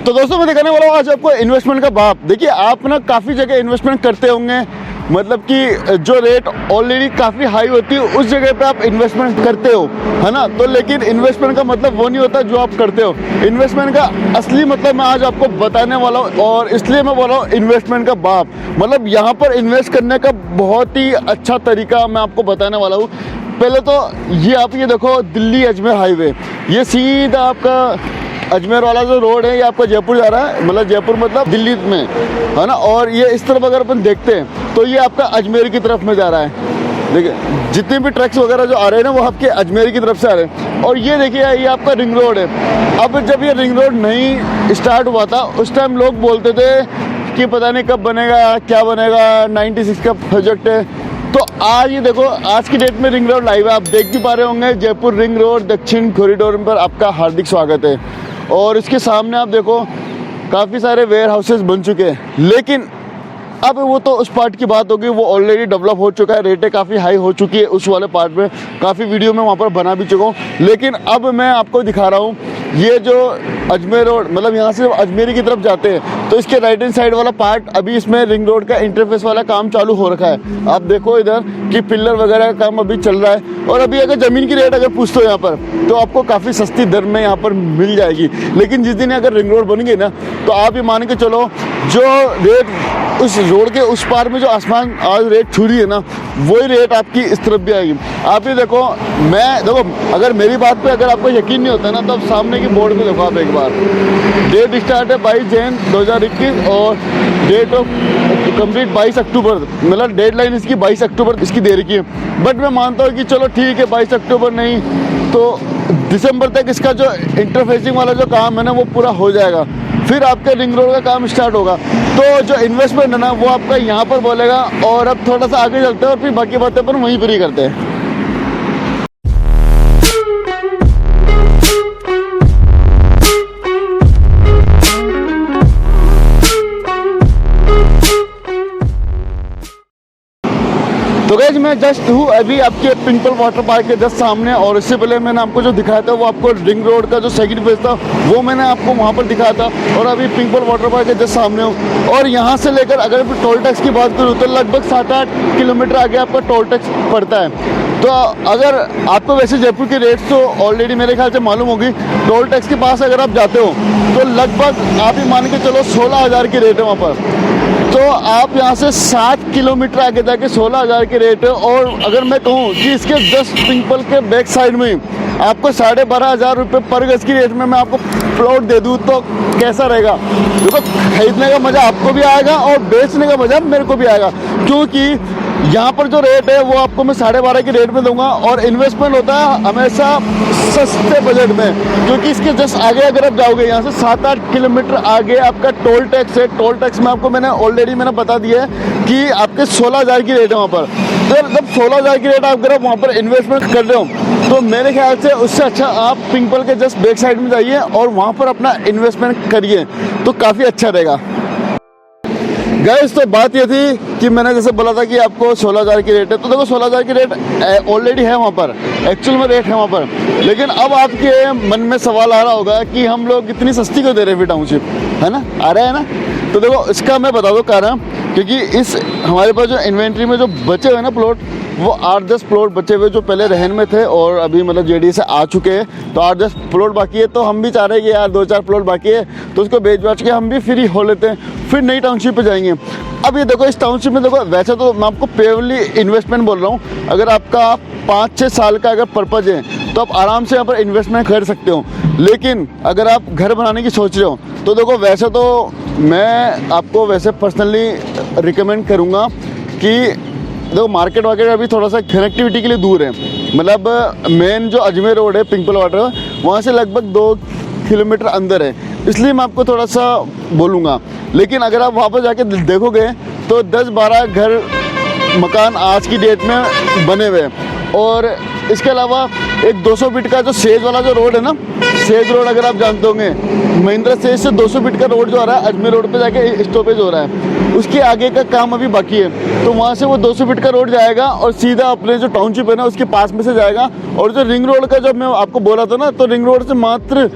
तो दोस्तों मैं दिखाने वाला हूँ आज आपको इन्वेस्टमेंट का बाप। देखिए आप ना काफ़ी जगह इन्वेस्टमेंट करते होंगे, मतलब कि जो रेट ऑलरेडी काफ़ी हाई होती है उस जगह पे आप इन्वेस्टमेंट करते हो, है ना। तो लेकिन इन्वेस्टमेंट का मतलब वो नहीं होता जो आप करते हो। इन्वेस्टमेंट का असली मतलब मैं आज आपको बताने वाला हूँ, और इसलिए मैं बोल रहा हूँ इन्वेस्टमेंट का बाप। मतलब यहाँ पर इन्वेस्ट करने का बहुत ही अच्छा तरीका मैं आपको बताने वाला हूँ। पहले तो ये देखो दिल्ली अजमेर हाईवे, ये सीधा आपका अजमेर वाला जो रोड है ये आपका जयपुर जा रहा है, मतलब जयपुर मतलब दिल्ली में, है ना। और ये इस तरफ अगर अपन देखते हैं तो ये आपका अजमेर की तरफ में जा रहा है। देखिए जितने भी ट्रक्स वगैरह जो आ रहे हैं ना वो आपके अजमेर की तरफ से आ रहे हैं। और ये देखिए ये आपका रिंग रोड है। अब जब ये रिंग रोड नहीं स्टार्ट हुआ था उस टाइम लोग बोलते थे कि पता नहीं कब बनेगा, क्या बनेगा, 96 का प्रोजेक्ट है। तो आज ये देखो आज की डेट में रिंग रोड लाइव है, आप देख भी पा रहे होंगे। जयपुर रिंग रोड दक्षिण कॉरिडोर पर आपका हार्दिक स्वागत है। और इसके सामने आप देखो काफ़ी सारे वेयर हाउसेस बन चुके हैं, लेकिन अब वो तो उस पार्ट की बात होगी, वो ऑलरेडी डेवलप हो चुका है, रेटें काफ़ी हाई हो चुकी है उस वाले पार्ट में। काफ़ी वीडियो में वहाँ पर बना भी चुका हूँ, लेकिन अब मैं आपको दिखा रहा हूँ ये जो अजमेर रोड, मतलब यहाँ से अजमेरी की तरफ जाते हैं तो इसके राइट हैंड साइड वाला पार्ट अभी इसमें रिंग रोड का इंटरफेस वाला काम चालू हो रखा है। आप देखो इधर कि पिलर वगैरह का काम अभी चल रहा है। और अभी अगर ज़मीन की रेट अगर पूछते हो यहाँ पर तो आपको काफ़ी सस्ती दर में यहाँ पर मिल जाएगी। लेकिन जिस दिन अगर रिंग रोड बन गई ना तो आप ये मान के चलो जो रेट उस रोड के उस पार में जो आसमान आज रेट छू रही है ना वही रेट आपकी इस तरफ भी आएगी। आप ये देखो देखो अगर मेरी बात पे अगर आपको यकीन नहीं होता ना तो आप सामने की बोर्ड पे देखो आप एक बार। डेट स्टार्ट है 22 जैन 2021 और डेट ऑफ कंप्लीट 22 अक्टूबर, मतलब डेडलाइन इसकी 22 अक्टूबर इसकी दे रखी है। बट मैं मानता हूँ कि चलो ठीक है 22 अक्टूबर नहीं तो दिसंबर तक इसका जो इंटरफेसिंग वाला जो काम है ना वो पूरा हो जाएगा, फिर आपके रिंग रोड का काम स्टार्ट होगा। तो जो इन्वेस्टमेंट है ना वो आपका यहाँ पर बोलेगा। और अब थोड़ा सा आगे चलते हैं और फिर बाकी बातें पर वहीं पर ही करते हैं। तो गाइस मैं जस्ट हूँ अभी आपके पिंपल वाटर पार्क के जस्ट सामने, और इससे पहले मैंने आपको जो दिखाया था वो आपको रिंग रोड का जो सेकंड फेज था वो मैंने आपको वहाँ पर दिखाया था। और अभी पिंपल वाटर पार्क के जस्ट सामने हूँ। और यहाँ से लेकर अगर टोल टैक्स की बात करूँ तो लगभग 7-8 किलोमीटर आगे आपका टोल टैक्स पड़ता है। तो अगर आपको वैसे जयपुर की रेट्स तो ऑलरेडी मेरे ख्याल से मालूम होगी, टोल टैक्स के पास अगर आप जाते हो तो लगभग आप ही मान के चलो 16,000 की रेट है वहाँ पर। तो आप यहाँ से 7 किलोमीटर आगे जाके 16,000 की रेट है। और अगर मैं कहूँ कि इसके जस्ट पिंपल के बैक साइड में आपको 12,500 रुपये पर गज की रेट में मैं आपको प्लॉट दे दूँ तो कैसा रहेगा। देखो खरीदने का मज़ा आपको भी आएगा और बेचने का मज़ा मेरे को भी आएगा, क्योंकि यहाँ पर जो रेट है वो आपको मैं 12.5 की रेट में दूंगा। और इन्वेस्टमेंट होता है हमेशा सस्ते बजट में, क्योंकि इसके जस्ट आगे अगर आप जाओगे यहाँ से 7-8 किलोमीटर आगे आपका टोल टैक्स है। टोल टैक्स में आपको मैंने बता दिया है कि आपके 16,000 की रेट है वहाँ पर। तो जब 16,000 की रेट अगर आप वहाँ पर इन्वेस्टमेंट कर रहे हो तो मेरे ख्याल से उससे अच्छा आप पिंपल के जस्ट बैक साइड में जाइए और वहाँ पर अपना इन्वेस्टमेंट करिए तो काफ़ी अच्छा रहेगा। गाइस तो बात ये थी कि मैंने जैसे बोला था कि आपको 16,000 की रेट है, तो देखो 16,000 की रेट ऑलरेडी है वहाँ पर, एक्चुअल में रेट है वहाँ पर। लेकिन अब आपके मन में सवाल आ रहा होगा कि हम लोग इतनी सस्ती क्यों दे रहे हैं टाउनशिप, है ना, आ रहा है ना। तो देखो इसका मैं बता दूँ कारण, क्योंकि इस हमारे पास जो इन्वेंट्री में जो बचे हुए ना प्लॉट वो 8-10 प्लॉट बचे हुए जो पहले रहन में थे और अभी मतलब जेडी से आ चुके हैं। तो 8-10 प्लॉट बाकी है, तो हम भी चाह रहे हैं कि यार 2-4 प्लॉट बाकी है तो उसको बेच के हम भी फ्री हो लेते हैं, फिर नई टाउनशिप पे जाएंगे। अब ये देखो इस टाउनशिप में देखो वैसे तो मैं आपको प्योरली इन्वेस्टमेंट बोल रहा हूँ। अगर आपका 5-6 साल का अगर पर्पज़ है तो आप आराम से यहाँ पर इन्वेस्टमेंट कर सकते हो। लेकिन अगर आप घर बनाने की सोच रहे हो तो देखो वैसे तो मैं आपको वैसे पर्सनली रिकमेंड करूँगा कि देखो मार्केट अभी थोड़ा सा कनेक्टिविटी के लिए दूर है। मतलब मेन जो अजमेर रोड है पिंपल वाटर वहाँ से लगभग 2 किलोमीटर अंदर है, इसलिए मैं आपको थोड़ा सा बोलूँगा। लेकिन अगर आप वहाँ पर जाके देखोगे तो 10-12 घर मकान आज की डेट में बने हुए हैं। और इसके अलावा एक 200 फीट का जो सेज वाला जो रोड है ना, सेज रोड अगर आप जानते होंगे, महिंद्रा सेज से 200 फीट का रोड जो आ रहा है अजमेर रोड पे जाके स्टॉपेज हो रहा है, उसके आगे का काम अभी बाकी है। तो वहाँ से वो 200 फीट का रोड जाएगा और सीधा अपने जो टाउनशिप है ना उसके पास में से जाएगा। और जो रिंग रोड का जब मैं आपको बोला था ना, तो रिंग रोड से मात्र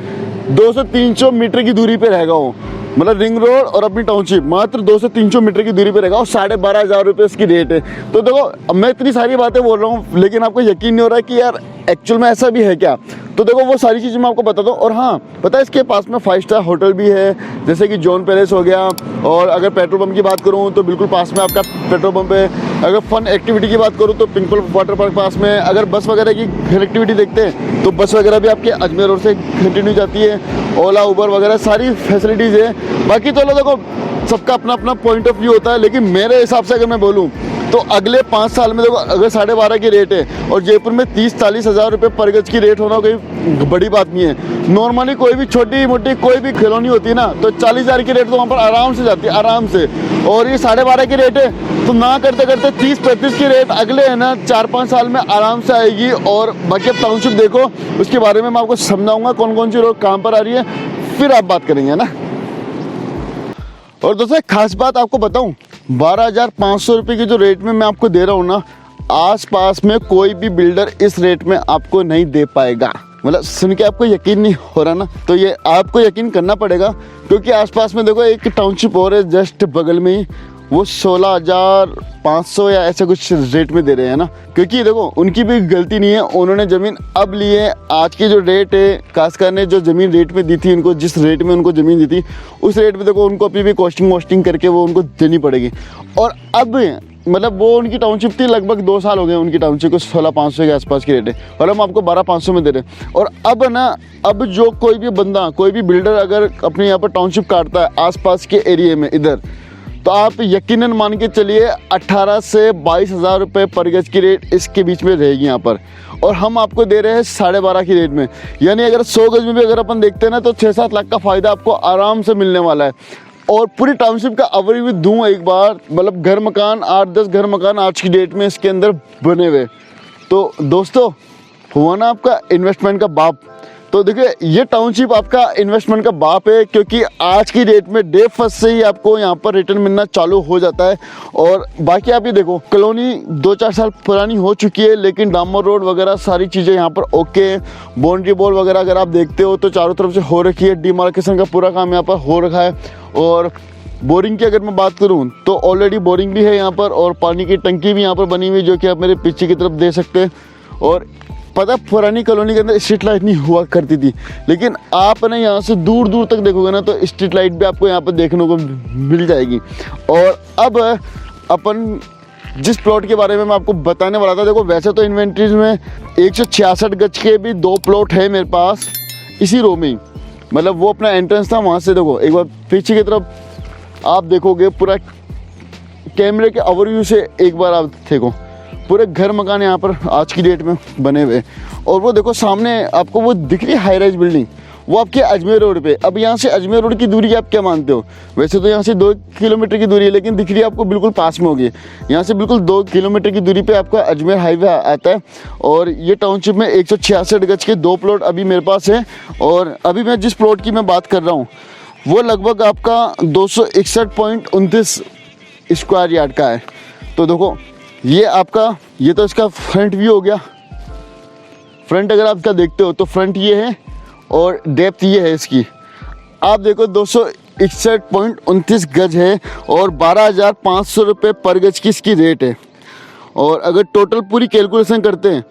200-300 मीटर की दूरी पे रहेगा वो, मतलब रिंग रोड और अपनी टाउनशिप मात्र 200-300 मीटर की दूरी पे रहेगा और 12,500 रुपये इसकी रेट है। तो देखो मैं इतनी सारी बातें बोल रहा हूँ लेकिन आपको यकीन नहीं हो रहा है कि यार एक्चुअल में ऐसा भी है क्या। तो देखो वो सारी चीज़ें मैं आपको बताता हूँ। और हाँ पता है इसके पास में 5 स्टार होटल भी है, जैसे कि जॉन पैलेस हो गया। और अगर पेट्रोल पंप की बात करूँ तो बिल्कुल पास में आपका पेट्रोल पंप है। अगर फन एक्टिविटी की बात करूँ तो पिंपल वाटर पार्क पास में। अगर बस वगैरह की कनेक्टिविटी देखते हैं तो बस वगैरह भी आपके अजमेर रोड से कंटिन्यू जाती है, ओला उबर वगैरह सारी फैसिलिटीज़ है। बाकी तो देखो सबका अपना अपना पॉइंट ऑफ व्यू होता है, लेकिन मेरे हिसाब से अगर मैं बोलूँ तो अगले 5 साल में देखो अगर 12.5 की रेट है और जयपुर में 30-40 हज़ार रुपये पर गज की रेट होना कोई बड़ी बात नहीं है। नॉर्मली कोई भी छोटी मोटी कोई भी कॉलोनी होती है ना तो 40,000 की रेट तो वहाँ पर आराम से जाती है, आराम से। और ये 12.5 की रेट है तो ना करते करते 30-35 की रेट अगले है ना 4-5 साल में आराम से आएगी। और बाकी अब टाउनशिप देखो उसके बारे में मैं आपको समझाऊंगा कौन कौन सी रोड कहाँ पर आ रही है, फिर आप बात करेंगे ना। और दोस्तों खास बात आपको बताऊं, 12,500 रुपये की जो रेट में मैं आपको दे रहा हूँ ना, आसपास में कोई भी बिल्डर इस रेट में आपको नहीं दे पाएगा। मतलब सुन के आपको यकीन नहीं हो रहा ना, तो ये आपको यकीन करना पड़ेगा क्योंकि आसपास में देखो एक टाउनशिप और है जस्ट बगल में ही, वो 16,500 या ऐसे कुछ रेट में दे रहे हैं ना। क्योंकि देखो उनकी भी गलती नहीं है, उन्होंने ज़मीन अब ली है। आज की जो रेट है खासकर ने जो ज़मीन रेट में दी थी उनको, जिस रेट में उनको ज़मीन दी थी उस रेट में देखो उनको अभी भी कॉस्टिंग वॉस्टिंग करके वो उनको देनी पड़ेगी। और अब मतलब वो उनकी टाउनशिप थी, लगभग 2 साल हो गए उनकी टाउनशिप को, 16,500 के आसपास की रेट है और हम आपको 12,500 में दे रहे हैं। और अब ना अब जो कोई भी बंदा कोई भी बिल्डर अगर अपने यहाँ पर टाउनशिप काटता है आसपास के एरिए में इधर, तो आप यकीनन मान के चलिए 18 से 22 हज़ार रुपये पर गज की रेट इसके बीच में रहेगी यहाँ पर। और हम आपको दे रहे हैं 12.5 की रेट में, यानी अगर 100 गज में भी अगर अपन देखते हैं ना तो 6-7 लाख का फ़ायदा आपको आराम से मिलने वाला है। और पूरी टाउनशिप का ओवरव्यू दूँ एक बार, मतलब घर मकान 8-10 घर मकान आज की डेट में इसके अंदर बने हुए। तो दोस्तों हुआ ना आपका इन्वेस्टमेंट का बाप। तो देखिए ये टाउनशिप आपका इन्वेस्टमेंट का बाप है क्योंकि आज की डेट में डे फर्स्ट से ही आपको यहाँ पर रिटर्न मिलना चालू हो जाता है। और बाकी आप ये देखो कॉलोनी 2-4 साल पुरानी हो चुकी है लेकिन डामर रोड वगैरह सारी चीज़ें यहाँ पर ओके है। बाउंड्री वॉल वगैरह अगर आप देखते हो तो चारों तरफ से हो रखी है, डिमार्केशन का पूरा काम यहाँ पर हो रखा है। और बोरिंग की अगर मैं बात करूँ तो ऑलरेडी बोरिंग भी है यहाँ पर और पानी की टंकी भी यहाँ पर बनी हुई जो कि आप मेरे पीछे की तरफ दे सकते हैं। और पता पुरानी कॉलोनी के अंदर स्ट्रीट लाइट नहीं हुआ करती थी, लेकिन आप ना यहाँ से दूर दूर तक देखोगे ना तो स्ट्रीट लाइट भी आपको यहाँ पर देखने को मिल जाएगी। और अब अपन जिस प्लॉट के बारे में मैं आपको बताने वाला था, देखो वैसे तो इन्वेंट्रीज में 166 गज के भी 2 प्लॉट है मेरे पास इसी रो में ही, मतलब वो अपना एंट्रेंस था वहाँ से। देखो एक बार पीछे की तरफ आप देखोगे पूरा कैमरे के ओवरव्यू से एक बार आप देखो पूरे घर मकान यहाँ पर आज की डेट में बने हुए। और वो देखो सामने आपको वो दिख रही है हाई राइज बिल्डिंग, वो आपके अजमेर रोड पे। अब यहाँ से अजमेर रोड की दूरी आप क्या मानते हो? वैसे तो यहाँ से 2 किलोमीटर की दूरी है लेकिन दिख रही है आपको बिल्कुल पास में होगी। यहाँ से बिल्कुल 2 किलोमीटर की दूरी पे आपका अजमेर हाईवे आता है। और ये टाउनशिप में 166 गज के 2 प्लॉट अभी मेरे पास है। और अभी मैं जिस प्लॉट की मैं बात कर रहा हूँ वो लगभग आपका 261.29 स्क्वायर यार्ड का है। तो देखो ये आपका, ये तो इसका फ्रंट व्यू हो गया। फ्रंट अगर आप इसका देखते हो तो फ्रंट ये है और डेप्थ ये है इसकी। आप देखो 261.29 गज है और 12,500 रुपये पर गज की इसकी रेट है। और अगर टोटल पूरी कैलकुलेशन करते हैं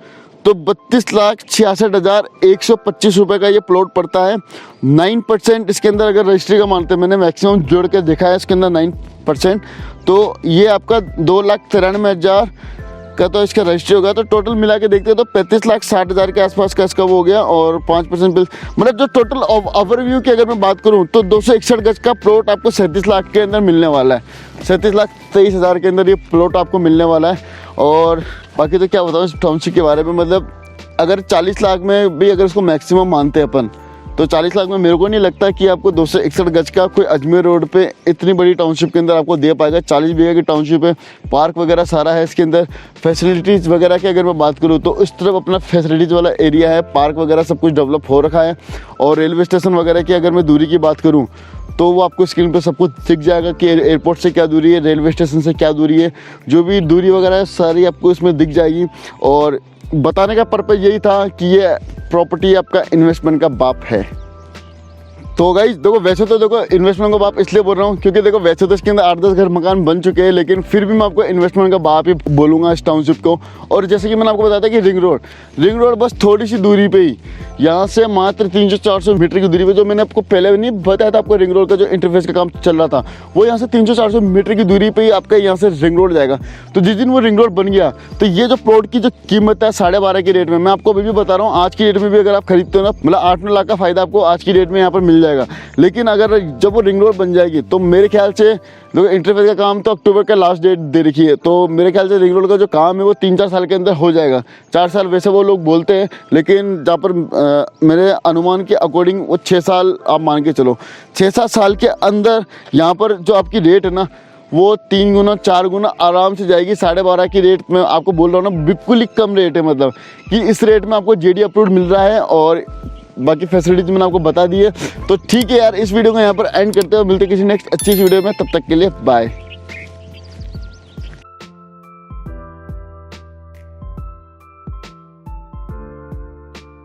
तो 32,66,125 रुपये का ये प्लॉट पड़ता है। 9% इसके अंदर अगर रजिस्ट्री का मानते हैं, मैंने मैक्सिमम जोड़ के देखा है इसके अंदर 9%, तो ये आपका 2,93,000 का तो इसका रजिस्ट्री होगा। तो टोटल मिला के देखते हैं तो 35,60,000 के आसपास का इसका वो हो गया। और 5% बिल, मतलब जो टोटल ओवरव्यू की अगर मैं बात करूँ तो 261 गज का प्लॉट आपको 37 लाख के अंदर मिलने वाला है। 37,23,000 के अंदर ये प्लॉट आपको मिलने वाला है। और बाकी तो क्या बताऊँ इस टाउनशिप के बारे में, मतलब अगर 40 लाख में भी अगर इसको मैक्सिमम मानते हैं अपन तो 40 लाख में मेरे को नहीं लगता कि आपको 261 गज का कोई अजमेर रोड पे इतनी बड़ी टाउनशिप के अंदर आपको दे पाएगा। 40 बीघा की टाउनशिप है, पार्क वगैरह सारा है इसके अंदर। फैसिलिटीज़ वगैरह की अगर मैं बात करूँ तो इस तरफ अपना फैसिलिटीज़ वाला एरिया है, पार्क वगैरह सब कुछ डेवलप हो रखा है। और रेलवे स्टेशन वगैरह की अगर मैं दूरी की बात करूँ तो वो आपको स्क्रीन पर सब कुछ दिख जाएगा कि एयरपोर्ट से क्या दूरी है, रेलवे स्टेशन से क्या दूरी है, जो भी दूरी वगैरह है सारी आपको इसमें दिख जाएगी। और बताने का पर्पज़ यही था कि ये प्रॉपर्टी आपका इन्वेस्टमेंट का बाप है। तो गाइस देखो, वैसे तो देखो इन्वेस्टमेंट का बाप इसलिए बोल रहा हूँ क्योंकि देखो वैसे तो इसके अंदर 8-10 घर मकान बन चुके हैं, लेकिन फिर भी मैं आपको इन्वेस्टमेंट का बाप ही बोलूँगा इस टाउनशिप को। और जैसे कि मैंने आपको बताया था कि रिंग रोड बस थोड़ी सी दूरी पे ही, यहाँ से मात्र 300-400 मीटर की दूरी पे, जो मैंने आपको पहले भी नहीं बताया था, आपको रिंग रोड का जो इंटरफेस का काम चल रहा था, वो यहाँ से 300-400 मीटर की दूरी पे ही आपका यहाँ से रिंग रोड जाएगा। तो जिस दिन वो रिंग रोड बन गया तो ये जो प्लॉट की जो कीमत है 12.5 की रेट में, मैं आपको अभी भी बता रहा हूँ, आज की डेट में भी अगर आप खरीदते हो ना, मतलब 8-9 लाख का फायदा आपको आज की डेट में यहाँ पर मिल जाएगा। लेकिन अगर जब वो रिंग रोड बन जाएगी तो मेरे ख्याल से देखो इंटरफेस का काम तो अक्टूबर का लास्ट डेट दे रखी है, तो मेरे ख्याल से रिंग रोड का जो काम है वो 3-4 साल के अंदर हो जाएगा। 4 साल वैसे वो लोग बोलते हैं, लेकिन जहाँ पर मेरे अनुमान के अकॉर्डिंग वो 6 साल आप मान के चलो। 6-7 साल के अंदर यहाँ पर जो आपकी रेट है ना, वो 3 गुना 4 गुना आराम से जाएगी। 12.5 की रेट में आपको बोल रहा हूँ ना, बिल्कुल ही कम रेट है, मतलब कि इस रेट में आपको JD अप्रूव्ड मिल रहा है और बाकी फैसिलिटीज मैंने आपको बता दी है। तो ठीक है यार, इस वीडियो को यहाँ पर एंड करते हुए मिलते किसी नेक्स्ट अच्छी वीडियो में, तब तक के लिए बाय।